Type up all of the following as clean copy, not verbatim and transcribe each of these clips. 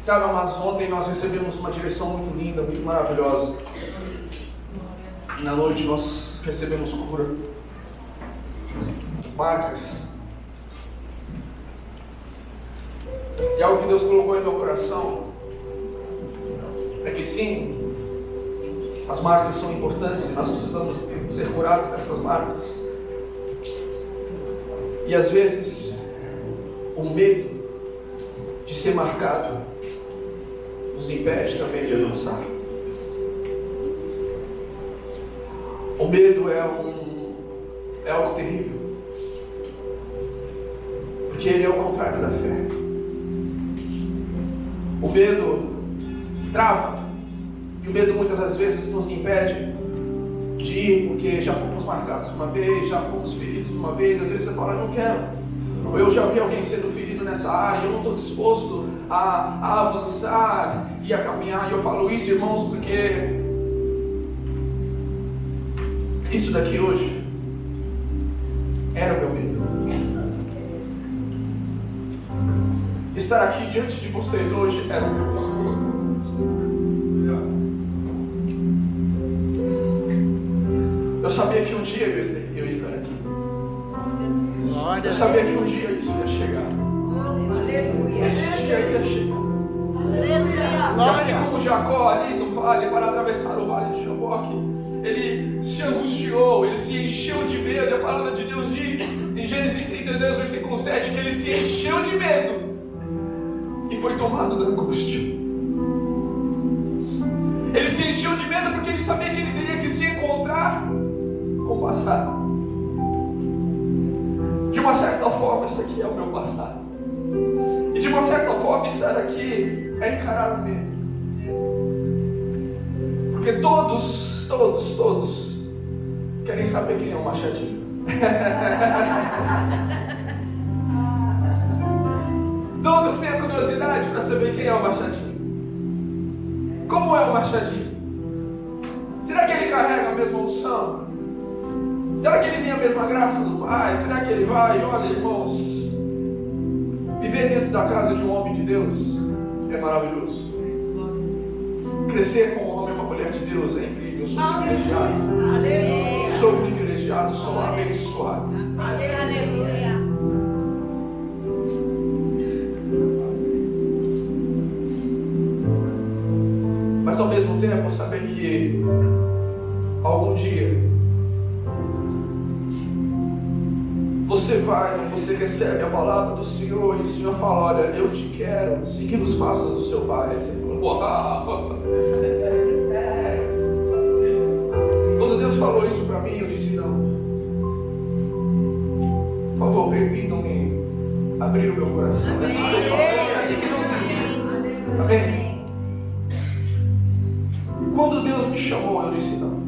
Sabe, amados, ontem nós recebemos uma direção muito linda, muito maravilhosa. E na noite nós recebemos cura. Marcas. E algo que Deus colocou em meu coração é que sim, as marcas são importantes e nós precisamos ser curados dessas marcas. E às vezes, o medo de ser marcado nos impede também de avançar. O medo é algo terrível, porque ele é o contrário da fé. O medo trava, e o medo muitas das vezes nos impede de ir, porque já fomos marcados uma vez, já fomos feridos uma vez. Às vezes você fala, não quero, ou eu já vi alguém sendo ferido nessa área, eu não estou disposto a avançar e a caminhar. E eu falo isso, irmãos, porque isso daqui hoje era o meu medo. Estar aqui diante de vocês hoje era o meu medo. Eu sabia que um dia eu ia estar aqui. Eu sabia que um dia isso ia chegar. Esse dia ia chegar. E assim como Jacó ali no vale, para atravessar o vale de Jaboque, ele se angustiou, ele se encheu de medo. E a palavra de Deus diz em Gênesis 32, versículo 7, que ele se encheu de medo e foi tomado da angústia. Ele se encheu de medo porque ele sabia que ele teria que se encontrar com o passado. De uma certa forma, isso aqui é o meu passado. E de uma certa forma, estar aqui é encarar o medo. Porque todos querem saber quem é o Machadinho. Todos têm a curiosidade para saber quem é o Machadinho. Como é o Machadinho? Será que ele carrega a mesma unção? Será que ele tem a mesma graça do Pai? Será que ele vai? Olha, irmãos, viver dentro da casa de um homem de Deus é maravilhoso. Crescer com um homem e uma mulher de Deus é incrível. Eu sou privilegiado. Sou privilegiado, sou abençoado. Aleluia. Mas ao mesmo tempo, saber que algum dia você recebe a palavra do Senhor e o Senhor fala, olha, eu te quero, seguindo os passos do seu Pai. Você fala, uau! Quando Deus falou isso para mim, eu disse, não. Por favor, permitam-me abrir o meu coração. É assim que Deus me. Amém? Quando Deus me chamou, eu disse, não.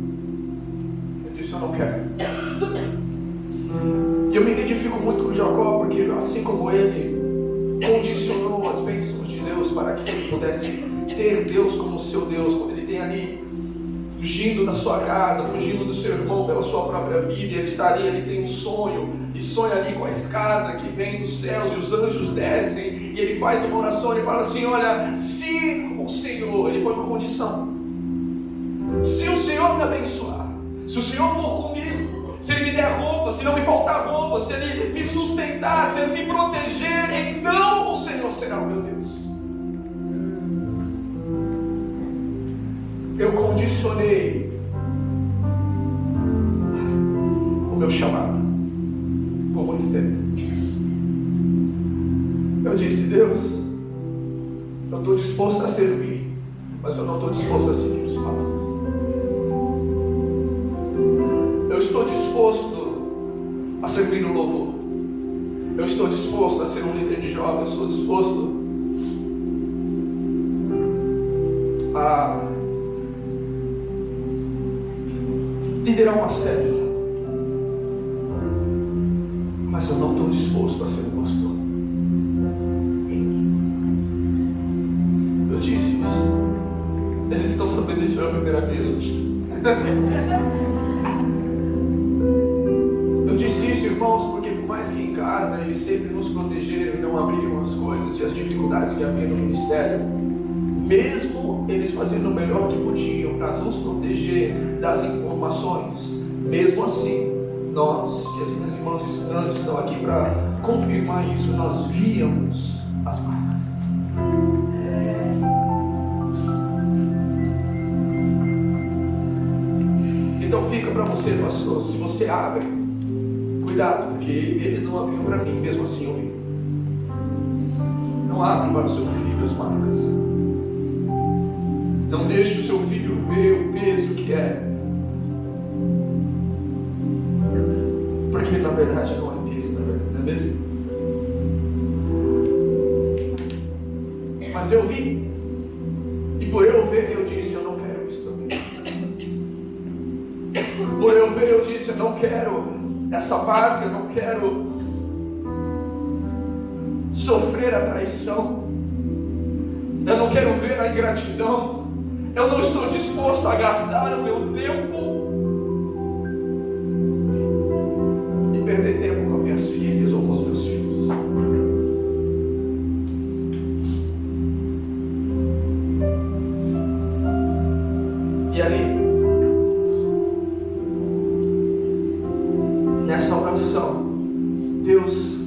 Eu disse, eu não quero. E eu me identifico muito com Jacó, porque assim como ele condicionou as bênçãos de Deus para que ele pudesse ter Deus como seu Deus, quando ele tem ali fugindo da sua casa, fugindo do seu irmão pela sua própria vida, ele está ali, ele tem um sonho, e sonha ali com a escada que vem dos céus, e os anjos descem, e ele faz uma oração, ele fala assim, olha, se o Senhor, ele põe uma condição, se o Senhor me abençoar, se o Senhor for comigo, se Ele me der roupa, se não me faltar roupa, se Ele me sustentar, se Ele me proteger, então o Senhor será o meu Deus. Eu condicionei o meu chamado por muito tempo. Eu disse, Deus, eu estou disposto a servir, mas eu não estou disposto a seguir os passos. Eu estou disposto a servir no louvor. Eu estou disposto a ser um líder de jovens. Eu estou disposto a liderar uma célula. Mas eu não estou disposto a ser um pastor. Eu disse isso. Eles estão sabendo isso pela primeira vez hoje. Eu disse isso, irmãos, porque por mais que em casa eles sempre nos protegeram e não abriram as coisas, coisas e as dificuldades que havia no ministério, mesmo eles fazendo o melhor que podiam para nos proteger das informações, mesmo assim, nós e as minhas irmãs e irmãs estão aqui para confirmar isso, nós víamos as marcas. Então fica para você, pastor, se você abre, cuidado, porque eles não abriam para mim, mesmo assim eu vi. Não abre para o seu filho as marcas. Não deixe o seu filho ver o peso que é. Porque na verdade não é peso, não é mesmo? Mas eu vi. E por eu ver, eu disse, eu não quero isso também. Por eu ver, eu disse, eu não quero essa marca, eu não quero sofrer a traição. Eu não quero ver a ingratidão. Eu não estou disposto a gastar o meu tempo e perder tempo com as minhas filhas ou com os meus filhos. E ali, nessa oração, Deus,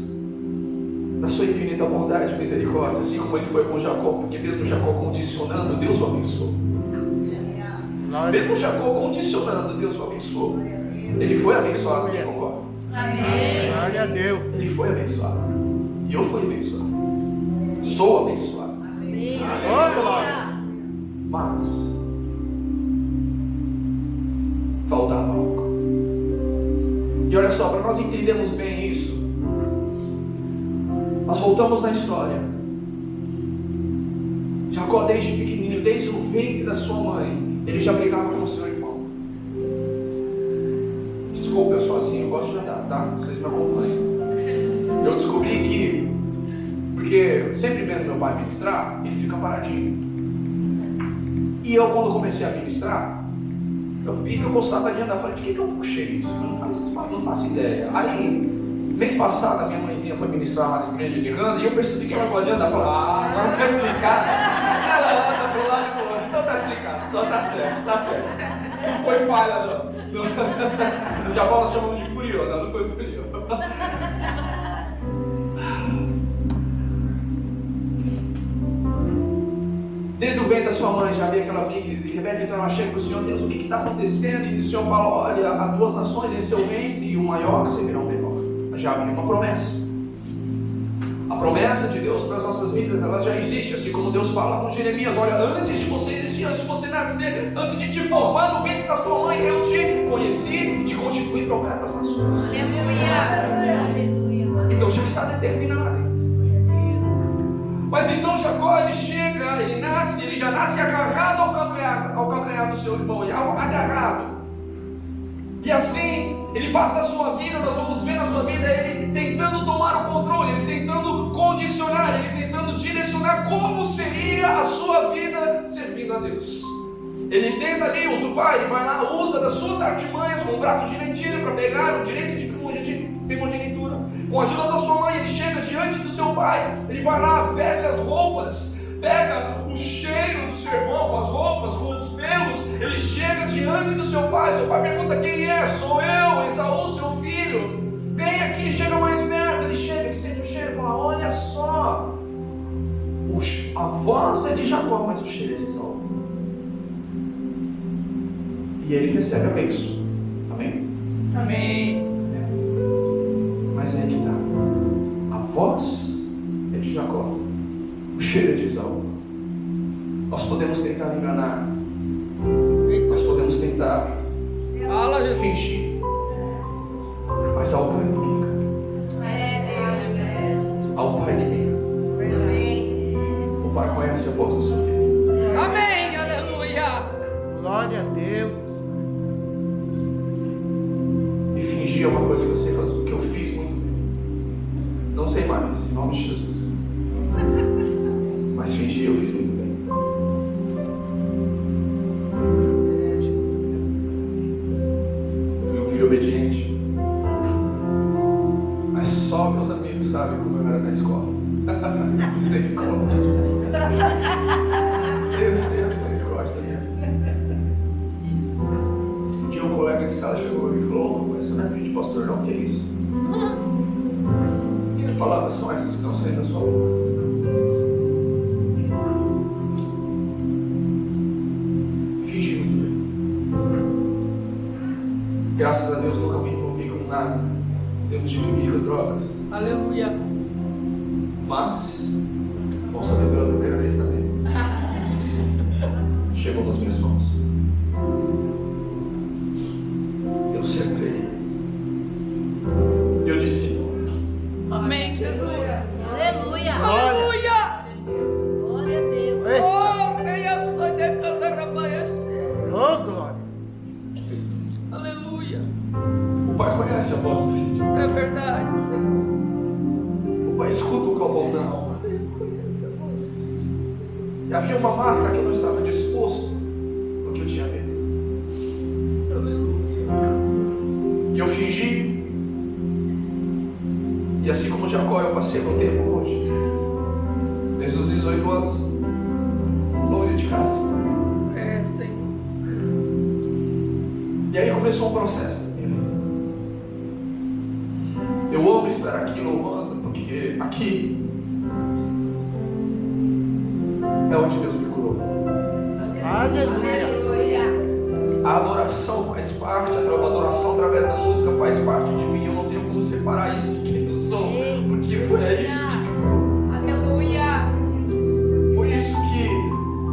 na sua infinita bondade e misericórdia, assim como Ele foi com Jacó, porque mesmo Jacó condicionando, Deus o abençoou. Mesmo Jacó condicionando, Deus o abençoou. Ele foi abençoado, quem concorda? Amém. Glória a Deus. Ele foi abençoado. E eu fui abençoado. Sou abençoado. Mas faltava algo. E olha só, para nós entendermos bem isso, nós voltamos na história. Jacó, desde pequenininho, desde o ventre da sua mãe, ele já brigava com o seu irmão. Desculpa, eu sou assim, eu gosto de andar, tá? Vocês me acompanham. Eu descobri que, porque sempre vendo meu pai ministrar, ele fica paradinho. E eu, quando comecei a ministrar, eu vi que eu gostava de andar. Falei, de que eu puxei isso? Eu não faço ideia. Aí, mês passado, a minha mãezinha foi ministrar lá na igreja de Randa, e eu percebi que ela gosta de andar. Falei, agora tá explicado. Ela anda pro lado e pro outro. Então tá explicado. Então tá certo, tá certo. Não foi falha, não. No Japão nós chamamos de furiô, não foi furiô. Desde o ventre da sua mãe já veio aquela briga de Rebeca, então ela chega para o Senhor, Deus, o que está acontecendo? E o Senhor fala, olha, há duas nações em seu ventre e o maior será o menor. Já havia uma promessa. A promessa de Deus para as nossas vidas, ela já existe, assim como Deus fala com Jeremias, olha, antes de você existir, antes de você nascer, antes de te formar no ventre da sua mãe, eu te conheci e te constituí profeta das nações. Então já está determinado. Mas então Jacó, ele chega, ele nasce, ele já nasce agarrado ao calcanhar do seu irmão, ele é agarrado. E assim, ele passa a sua vida, nós vamos ver na sua vida, ele tentando tomar o controle, ele tentando condicionar, ele tentando direcionar como seria a sua vida servindo a Deus. Ele tenta ali, usa o pai, ele vai lá, usa das suas artimanhas, com um prato de lentilha para pegar o direito de primogenitura. Com a ajuda da sua mãe, ele chega diante do seu pai, ele vai lá, veste as roupas, pega o cheiro do seu irmão, com as roupas, com os pelos, ele chega diante do seu pai pergunta quem é, sou eu, Esaú, seu filho, vem aqui, chega mais perto, ele chega, ele sente o cheiro e fala, olha só, a voz é de Jacó, mas o cheiro é de Esaú. E ele recebe a bênção, amém? Amém. Mas é que está. A voz é de Jacó. O cheiro é de Esaú. Nós podemos tentar enganar. Nós podemos tentar fingir. Mas ao Pai ninguém engana. Ao Pai ninguém engana. O Pai conhece a voz do seu filho. Amém. Aleluia. Glória a Deus. E fingir é uma coisa que eu sei fazer, que eu fiz muito bem. Não sei mais, em nome de Jesus. Mas fingir eu fiz muito bem. Fui um filho obediente. Mas só meus amigos sabem como eu era na escola. conhece, ela chegou e falou: mas você não é filho de pastor, não? Que é isso? Que palavras são essas que estão saindo da sua boca? Fingi muito bem. Graças a Deus nunca me envolvi com nada em termos de bebida ou drogas. Aleluia. Mas, vamos saber pela primeira vez também. Chegou nas minhas mãos. Eu sempre. Eu disse: Amém, Jesus. Aleluia. Aleluia. Glória a Deus. Oh, meia sangue cantar aparecer. Oh, glória. Aleluia. o pai conhece a voz do filho. É verdade, Senhor. O pai escuta o clamor da alma. O Senhor conhece a voz do Filho, Senhor. E havia uma marca que eu não estava disposto, porque eu tinha medo. Aleluia. E eu fingi. E assim como Jacó, eu passei meu tempo longe. Desde os 18 anos. Longe de casa. É, Senhor. E aí começou um processo na minha vida. Eu amo estar aqui louvando, porque aqui é onde Deus me curou. Aleluia. A adoração faz parte, a adoração através da música faz parte de mim. Eu não tenho como separar isso de quem eu sou, porque foi isso que me curou. Aleluia. Foi isso que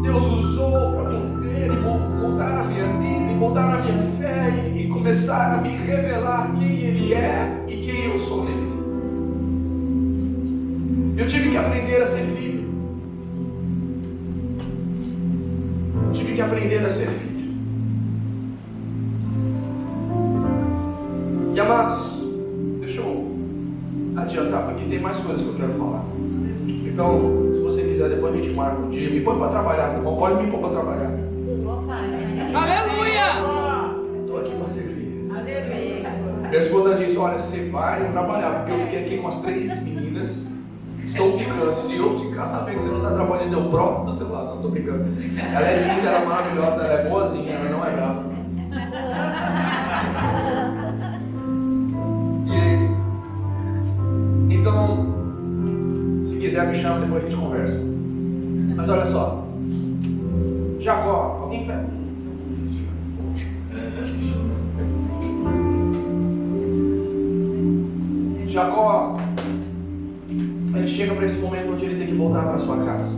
Deus usou para mover e moldar a minha vida, e moldar a minha fé, e começar a me revelar quem Ele é e quem eu sou nele. Eu tive que aprender a ser filho. Tive que aprender a ser filho. E amados, deixa eu adiantar, porque tem mais coisas que eu quero falar. Então, se você quiser, depois a gente marca um dia. Me põe para trabalhar, tá bom? Pode me pôr para trabalhar. Aleluia. Estou aqui para servir. Aleluia. Minha esposa disse: olha, você vai trabalhar, porque eu fiquei aqui com as 3 meninas. Estão ficando. Se eu ficar sabendo que você não está trabalhando, eu próprio do teu lado. Não, estou brincando. Ela é linda, ela é maravilhosa, ela é boazinha, ela não é brava. E então, se quiser me chama, depois a gente conversa. Mas olha só, Jacó, alguém pega? Jacó, ele chega para esse momento onde ele tem que voltar para sua casa.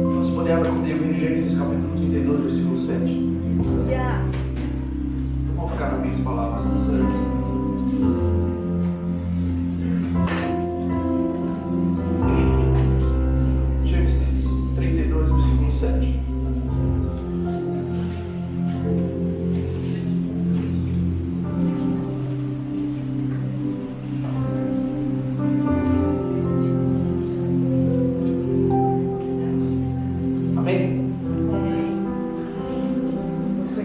Então, se puder, abra comigo em Gênesis capítulo 32, versículo 7. Vamos ficar nas minhas palavras. Gênesis 32, versículo 7. Amém?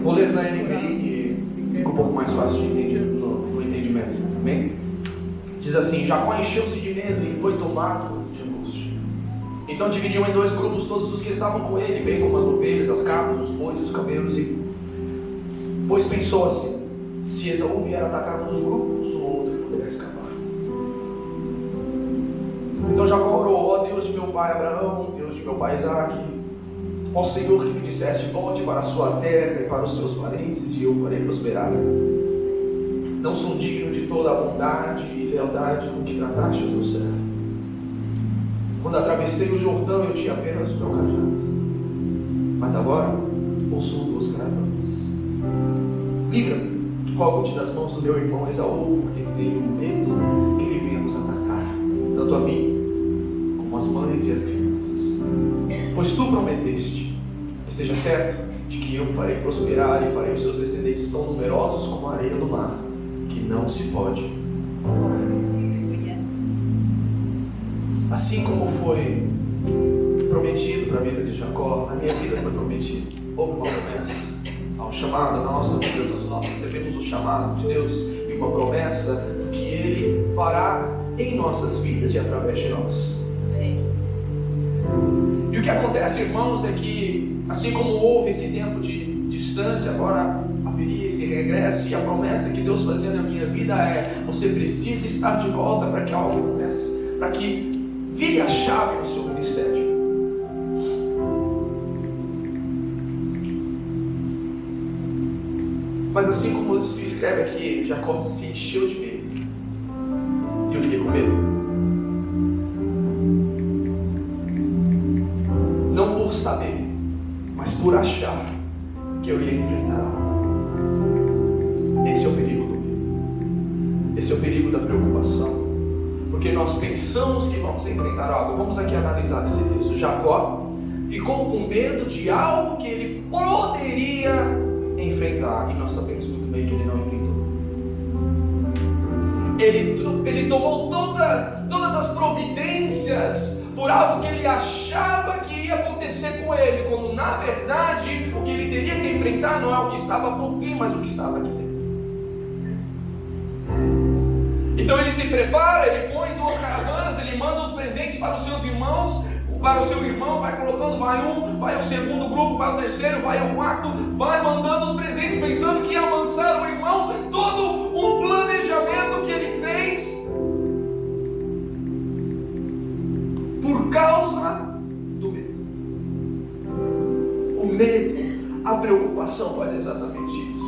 Vou ler na NVI que fica um pouco mais fácil de entender no entendimento. Amém? Diz assim: Jacó encheu-se de medo e foi tomado de angústia. Então dividiu em 2 grupos todos os que estavam com ele, bem como as ovelhas, as cabras, os bois e os camelos. Pois pensou assim: se Esaú vier atacar um dos grupos, o outro poderá escapar. Então Jacó orou: ó Deus de meu pai Abraão, Deus de meu pai Isaque, ó Senhor que me disseste: volte para a sua terra e para os seus parentes, e eu farei prosperar. Não sou digno de toda a bondade e lealdade com que trataste o teu servo. Quando atravessei o Jordão, eu tinha apenas o meu cajado, mas agora possuo 2 caravanas. Livra-me, coloco-te das mãos do meu irmão Esaú, porque tenho medo que ele venha nos atacar, tanto a mim como as mães e as crianças. Pois tu prometeste, esteja certo de que eu farei prosperar e farei os seus descendentes tão numerosos como a areia do mar, que não se pode contar. Assim como foi prometido para a vida de Jacó, na minha vida foi prometido. Houve uma promessa. Há um chamado na nossa vida, nós recebemos o chamado de Deus e uma promessa que Ele fará em nossas vidas e através de nós. E o que acontece, irmãos, é que assim como houve esse tempo de distância, agora haveria esse regresso, e a promessa que Deus fazia na minha vida é: você precisa estar de volta para que algo comece, para que vire a chave no seu ministério. Mas assim como se escreve aqui, Jacó se encheu de medo. E eu fiquei com medo. Não por saber, mas por achar que eu ia enfrentar algo. Esse é o perigo do medo. Esse é o perigo da preocupação. Porque nós pensamos que vamos enfrentar algo. Vamos aqui analisar esse texto. Jacó ficou com medo de algo que ele poderia enfrentar, e nós sabemos muito bem que ele não enfrentou. Ele tomou todas as providências por algo que ele achava que ia acontecer com ele, quando na verdade o que ele teria que enfrentar não é o que estava por vir, mas o que estava aqui dentro. Então ele se prepara, ele põe 2 caravanas, ele manda os presentes para os seus irmãos, para o seu irmão, vai colocando, vai um, vai o segundo grupo, vai o terceiro, vai o quarto, vai mandando os presentes, pensando que ia amansar o irmão. Todo um planejamento que ele fez por causa do medo. O medo, a preocupação faz exatamente isso.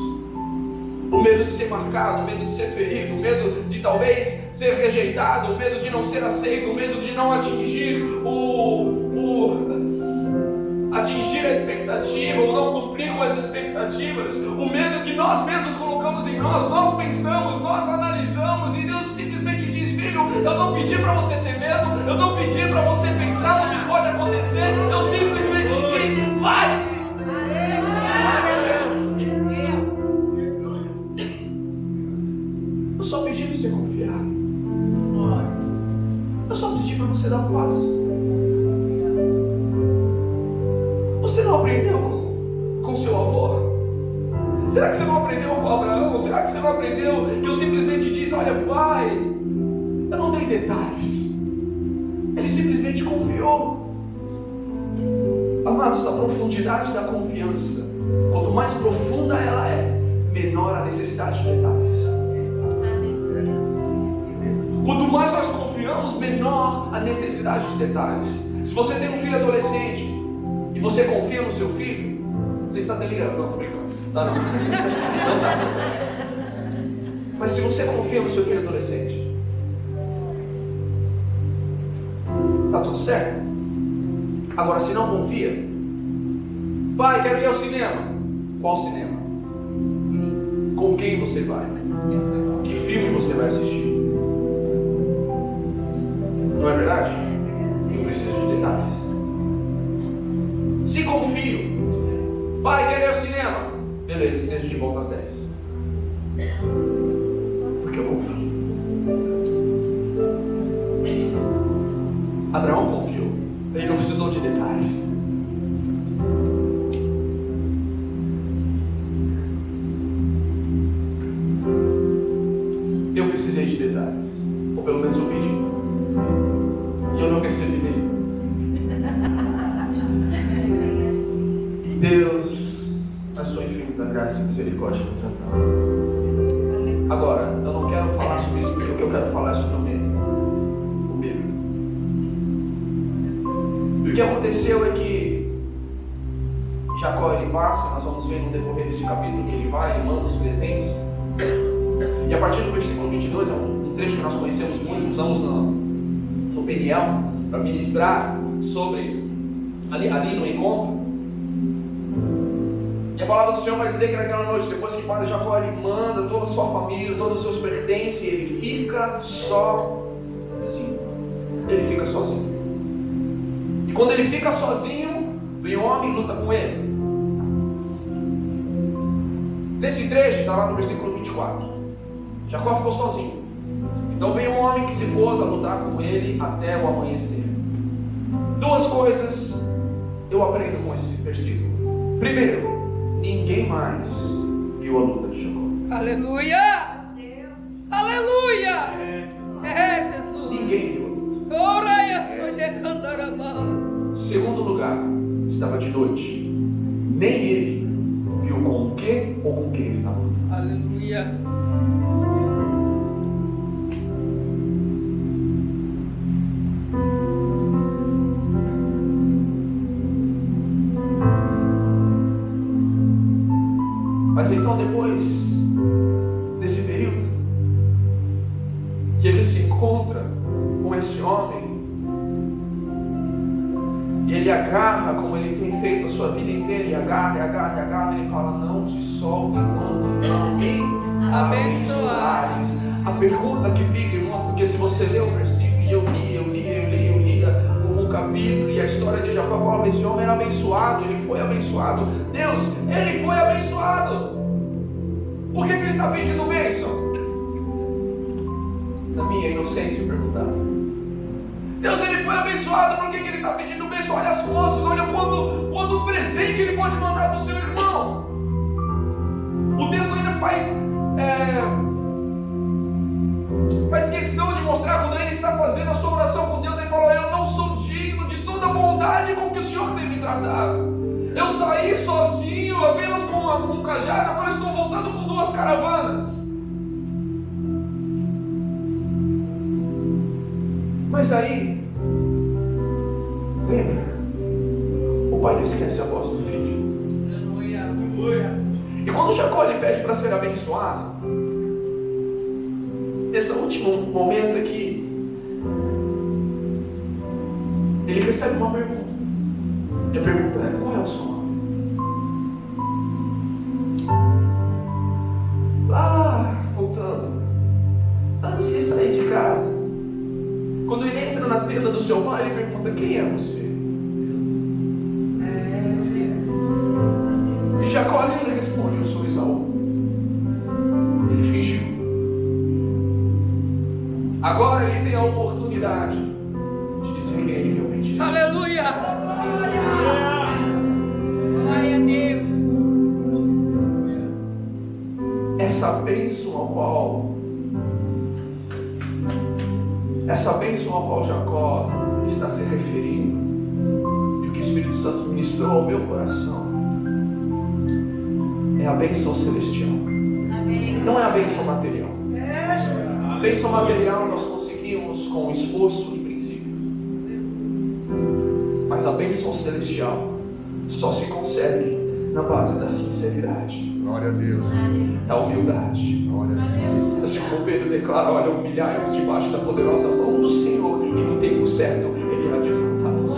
O medo de ser marcado, o medo de ser ferido, o medo de talvez ser rejeitado, o medo de não ser aceito, o medo de não atingir atingir a expectativa, ou não cumprir com as expectativas, o medo que nós mesmos colocamos em nós pensamos, nós analisamos, e Deus simplesmente diz: filho, eu não pedi para você ter medo, eu não pedi para você pensar no que pode acontecer, eu simplesmente disse: vai! Eu só pedi para você confiar. Eu só pedi para você dar um passo. Você não aprendeu com seu avô? Será que você não aprendeu com Abraão? Será que você não aprendeu que eu simplesmente disse: olha, vai? Eu não dei detalhes. Ele simplesmente confiou. Amados, a profundidade da confiança, quanto mais profunda ela é, menor a necessidade de detalhes. Quanto mais nós confiamos, menor a necessidade de detalhes. Se você tem um filho adolescente e você confia no seu filho, você está delirando. Não, tô brincando. Tá, não. Não tá. Mas se você confia no seu filho adolescente, tá tudo certo. Agora, se não confia: pai, quero ir ao cinema. Qual cinema? Com quem você vai? Que filme você vai assistir? Não é verdade? Eu preciso de detalhes. Se confio: pai, quero ir ao cinema. Beleza, esteja de volta às 10. Porque eu confio. Abraão confiou. Ele não precisou de detalhes. Eu precisei de detalhes. Ou pelo menos eu pedi. E eu não recebi nenhum. Deus, na sua infinita graça e misericórdia, me tratava. Agora, eu não quero falar sobre isso, porque o que eu quero falar é sobre o medo. O medo. E o que aconteceu é que Jacó, ele passa, nós vamos ver no decorrer desse capítulo que ele vai, ele manda os presentes. E a partir do versículo 22, é um trecho que nós conhecemos muito, usamos no Peniel, para ministrar sobre, ali no encontro. E a palavra do Senhor vai dizer que naquela noite, depois que Padre Jacó, ele manda toda a sua família, todos os seus pertences, ele fica sozinho. Ele fica sozinho. E quando ele fica sozinho, vem um homem e luta com ele. Nesse trecho, está lá no versículo 24. Jacó ficou sozinho. Então vem um homem que se pôs a lutar com ele até o amanhecer. 2 coisas eu aprendo com esse versículo. Primeiro, ninguém mais viu a luta de Jacó. Aleluia! Aleluia! É Jesus! Ninguém viu a luta. Ora, eu sou de Candarabá. Segundo lugar, lugar estava de noite. Nem ele viu com o que ou com quem ele estava lutando. Aleluia. Mas então, depois desse período, que ele se encontra com esse homem, e ele agarra, como ele tem feito a sua vida inteira, e agarra, ele fala: não te solto enquanto não me abençoares. A pergunta que fica, irmãos, porque se você ler o versículo, e eu lia o capítulo, e a história de Jacó fala: esse homem era abençoado, ele foi abençoado. Deus, ele foi abençoado. Por que ele está pedindo bênção? Na minha inocência, eu perguntava: Deus, ele foi abençoado, por que ele está pedindo bênção? Olha as posses, olha quanto presente ele pode mandar para o seu irmão. O texto ainda faz questão de mostrar, quando ele está fazendo a sua oração com Deus, ele falou: eu não sou digno de toda a bondade com que o Senhor tem me tratado. Eu saí sozinho, apenas com um cajado, agora estou voltando com 2 caravanas. Mas aí, lembra, o pai não esquece a voz do filho. E quando Jacó ele pede para ser abençoado, nesse último momento aqui, ele recebe uma pergunta. E a pergunta é: qual é o seu nome? Lá, voltando, antes de sair de casa, quando ele entra na tenda do seu pai, ele pergunta: quem é você? E Jacó ele responde: eu sou Esaú. Ele fingiu. Agora ele tem a oportunidade de dizer quem ele realmente é. Aleluia. Glória a Deus. Essa bênção ao qual Jacó está se referindo, e o que o Espírito Santo ministrou ao meu coração, é a bênção celestial. Amém. Não é a bênção material. A bênção material nós conseguimos com esforço e princípio, mas a bênção celestial só se consegue na base da sinceridade. Glória a Deus. Da humildade. Glória a Deus. Assim como Pedro declara: olha, humilhai-vos debaixo da poderosa mão do Senhor, e no tempo certo Ele há de exaltá-los.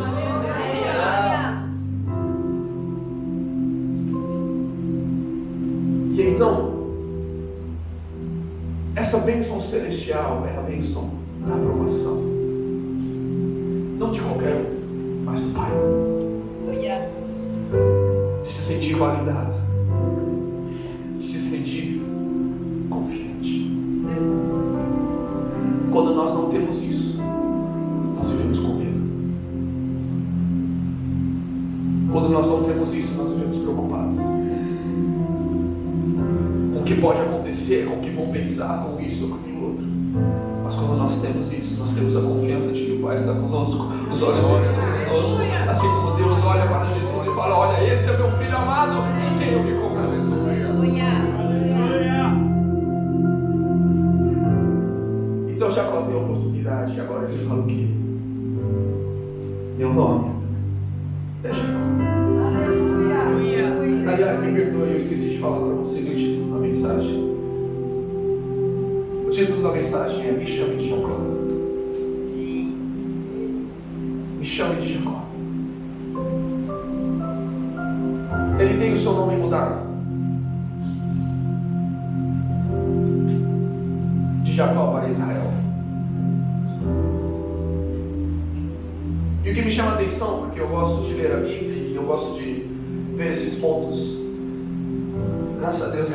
E então, essa bênção celestial é a bênção da aprovação. Não de qualquer um, mas do Pai. De se sentir validado, de se sentir confiante. Quando nós não temos isso, nós vivemos com medo. Quando nós não temos isso, nós vivemos preocupados com o que pode acontecer, com o que vão pensar, com isso ou com aquilo outro. Mas quando nós temos isso, nós temos a confiança de que o Pai está conosco, os olhos dele estão conosco, assim como Deus olha para Jesus e fala: olha, esse é meu filho amado em quem eu me comprazo. Então Jacó tem a oportunidade, e agora ele fala o quê? Meu nome é Jacó. Aliás, me perdoe, eu esqueci de falar para vocês o título da mensagem. O título da mensagem é: Me Chame de Jacó. Me chame de Jacó. Ele tem o seu nome mudado de Jacó para Israel. E o que me chama a atenção, porque eu gosto de ler a Bíblia e eu gosto de ver esses pontos, graças a Deus,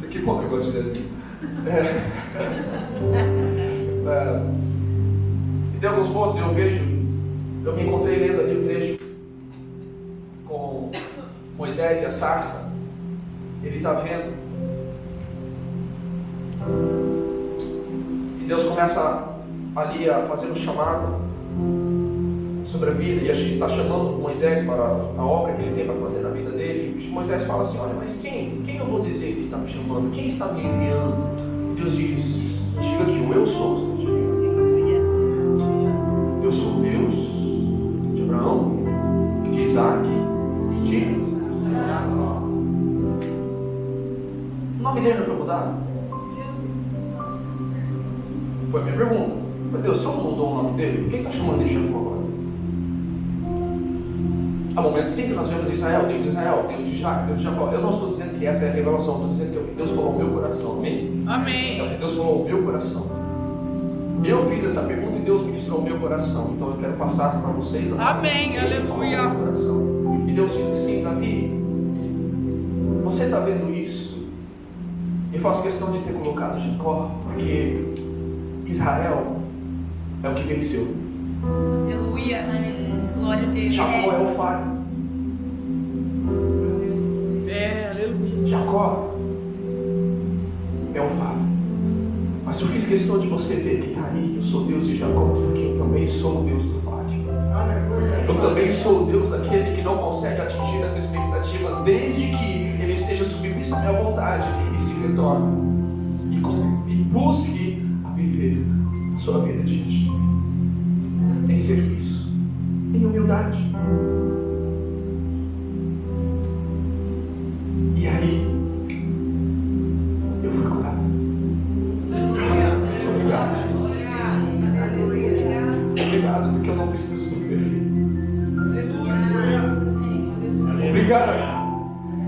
que bom que eu gosto de ler a Bíblia. E tem alguns pontos que eu me encontrei lendo ali o trecho com Moisés e a sarça. Ele está vendo, e Deus começa ali a fazer um chamado sobre sobre a vida, e a gente está chamando Moisés para a obra que ele tem para fazer na vida dele. E Moisés fala assim: olha, mas quem eu vou dizer que está me chamando? Quem está me enviando? Deus diz: diga que o eu sou está te enviando. Eu sou o Deus de Abraão, de Isaac e de Jacó. O nome dele não foi mudado? Foi a minha pergunta. Meu Deus, o Senhor mudou o nome dele? Quem está chamando ele de Jacó agora? Há momentos sim que nós vemos Israel, Deus de Jacó, Deus de Jacó. Eu não estou dizendo que essa é a revelação, estou dizendo que é o que Deus falou ao meu coração. Amém? Amém. É o que Deus falou ao meu coração. Eu fiz essa pergunta e Deus ministrou ao meu coração. Então eu quero passar para vocês. Amém, aleluia. Meu coração. E Deus diz assim: Davi, você está vendo isso? Eu faço questão de ter colocado Jacó, porque Israel é o que venceu. Aleluia. Glória a Deus. Jacó é o falho. Aleluia. Jacó é o falho. Mas eu fiz questão de você ver que está aí, que eu sou Deus de Jacó, porque eu também sou o Deus do falho. Eu também sou o Deus daquele que não consegue atingir as expectativas, desde que ele esteja submisso à minha vontade e se retorne e busque a viver a sua vida diante em serviço, em humildade. E aí eu fui curado. Obrigado, Jesus. Obrigado, porque eu não preciso ser perfeito. Obrigado,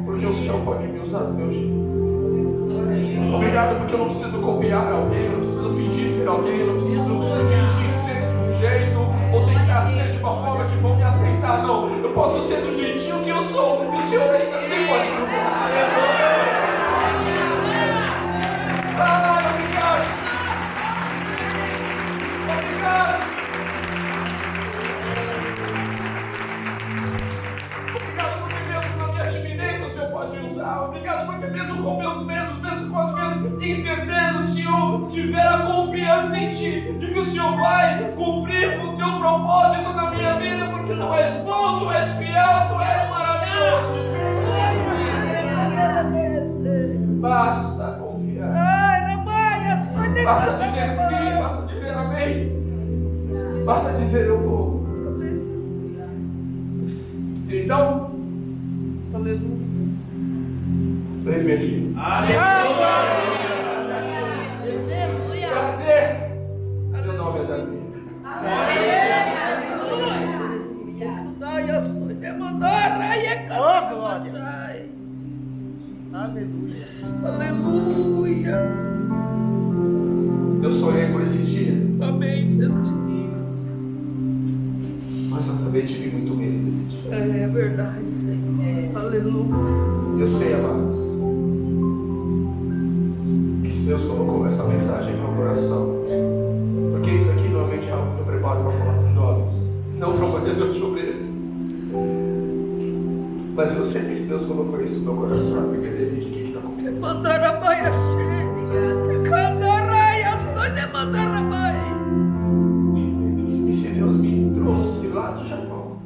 porque o Senhor pode me usar do meu jeito. Obrigado, porque eu não preciso copiar alguém, eu não preciso fingir ser alguém, eu não preciso fingir ser de um jeito ou tentar ser de uma forma que vão me aceitar. Não, eu posso ser do jeitinho que eu sou e o Senhor ainda assim pode me usar. Obrigado. Obrigado porque mesmo na minha timidez o Senhor pode usar. Obrigado porque mesmo com meus medos, mesmo com as minhas incertezas, o Senhor tiver a confiança em Ti, de que o Senhor vai cumprir com o Teu propósito na minha vida, porque Tu és bom, Tu és fiel, Tu és maravilhoso. Basta confiar. Basta dizer sim, basta dizer amém. Basta dizer eu vou. Então, aleluia. Eis-me aqui. Prazer. Meu nome é Davi. Oh, glória. Aleluia. Aleluia. Eu sonhei com esse dia, Amém, Jesus. mas eu também tive muito medo desse dia. É verdade, Senhor. Aleluia. Eu sei, amados, que se Deus colocou essa mensagem no meu coração, porque isso aqui normalmente é algo que eu preparo para falar com jovens, não para uma reunião de obreiros. Mas eu sei que se Deus colocou isso no meu coração, é porque tem gente aqui que está com E se Deus me trouxe lá do Japão,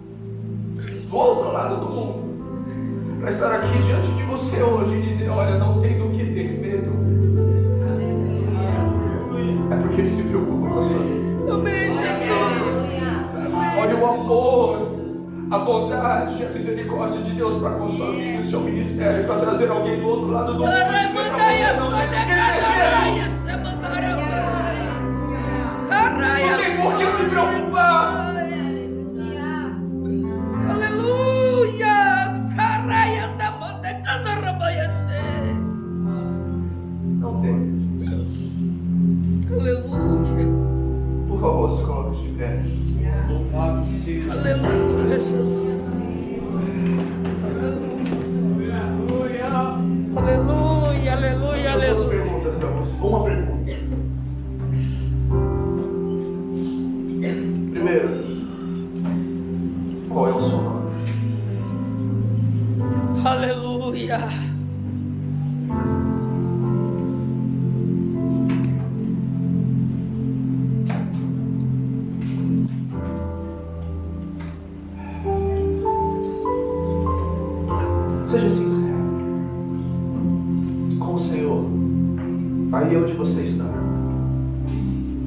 do outro lado do mundo, para estar aqui diante de você hoje e dizer: olha, não tem do que ter medo, é porque Ele se preocupa com a sua vida. Amém, Jesus. Olha o amor, a bondade e a misericórdia de Deus para com a sua vida e o seu ministério, para trazer alguém do outro lado do mundo e dizer para você: não tem do que ter medo. Não tem por que se preocupar. Aleluia! Saraya da boteca da rabaiace. Não tem. Aleluia! Por favor, se coloque de pé. Aleluia, Jesus! Aleluia, aleluia, Duas aleluia! perguntas para você. Uma pergunta. Primeiro, qual é o seu nome? Aleluia! Seja sincero com o Senhor, aí onde você está.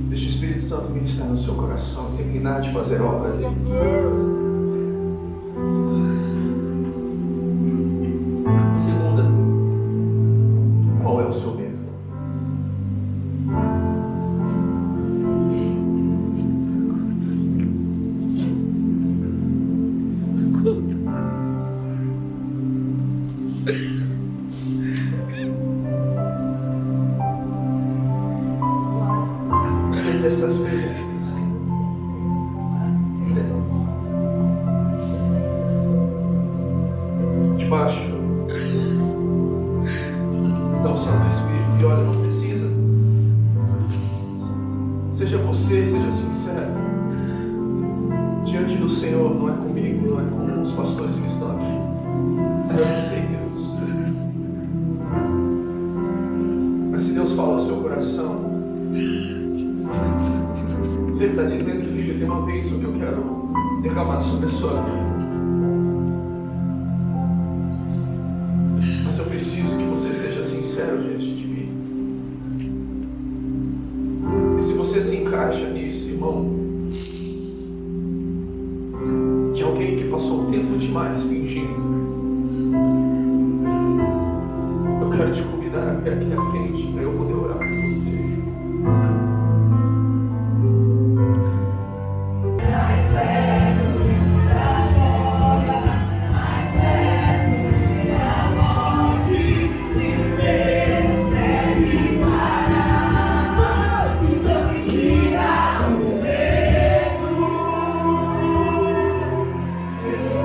Deixa o Espírito Santo ministrar no seu coração e terminar de fazer obra ali. Segunda, qual é o seu medo? Dessas perguntas. Debaixo da unção do Espírito. E olha, não precisa. Seja você, seja sincero. Diante do Senhor, não é comigo, não é com os pastores que estão aqui. Eu não sei, Deus. Mas se Deus fala ao seu coração, se Ele está dizendo, filho, tem uma bênção que eu quero derramar sobre a sua vida. Mas eu preciso que você seja sincero diante de mim. E se você se encaixa nisso, irmão, de alguém que passou tempo demais fingindo, eu quero te convidar a vir aqui à frente para eu poder orar por você.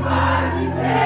Vai dizer